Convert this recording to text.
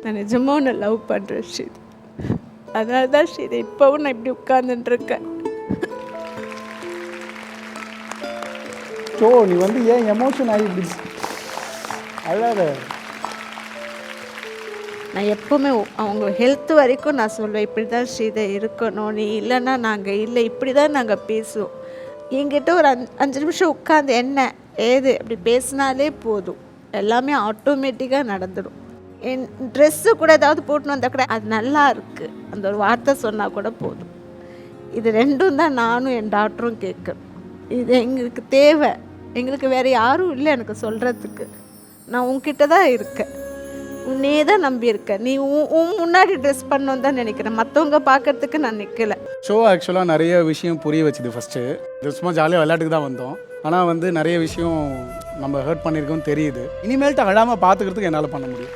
நான் நிஜமாக உன்னை லவ் பண்ணுறேன் ஸ்ரீதா. அதனால தான் ஸ்ரீதா இப்போவும் நான் இப்படி உட்கார்ந்துட்டுருக்கேன். ஸோ நீ வந்து ஏன் எமோஷன் ஆகி இப்படி அழாத. நான் எப்போவுமே அவங்க ஹெல்த் வரைக்கும் நான் சொல்லுவேன், இப்படி தான் ஸ்ரீதா இருக்கணும், நீ இல்லைன்னா நாங்கள் இல்லை, இப்படி தான் நாங்கள் பேசுவோம். என்கிட்ட ஒரு 5 நிமிஷம் உட்காந்து என்ன ஏது அப்படி பேசினாலே போதும், எல்லாமே ஆட்டோமேட்டிக்காக நடந்துடும். என் ட்ரெஸ்ஸு கூட ஏதாவது போட்டுன்னு வந்தால் கூட அது நல்லா இருக்குது அந்த ஒரு வார்த்தை சொன்னால் கூட போதும். இது ரெண்டும் தான் நானும் என் டாக்டரும் கேட்குறோம். இது எங்களுக்கு தேவை, எங்களுக்கு வேறு யாரும் இல்லை எனக்கு சொல்கிறதுக்கு. நான் உன்கிட்ட தான் இருக்கேன், உன்னே தான் நம்பியிருக்கேன். நீ உன் முன்னாடி ட்ரெஸ் பண்ணணும் தான் நினைக்கிறேன், மற்றவங்க பார்க்கறதுக்கு நான் நிற்கலை. ஷோ ஆக்சுவலாக நிறைய விஷயம் புரிய வச்சுது. ஃபஸ்ட்டு இது சும்மா ஜாலியாக விளையாட்டுக்கு தான் வந்தோம். ஆனால் வந்து நிறைய விஷயம் நம்ம ஹர்ட் பண்ணியிருக்கோம் தெரியுது. இனிமேல்ட்டு அழாமல் பார்த்துக்கிறதுக்கு என்னால் பண்ண முடியும்.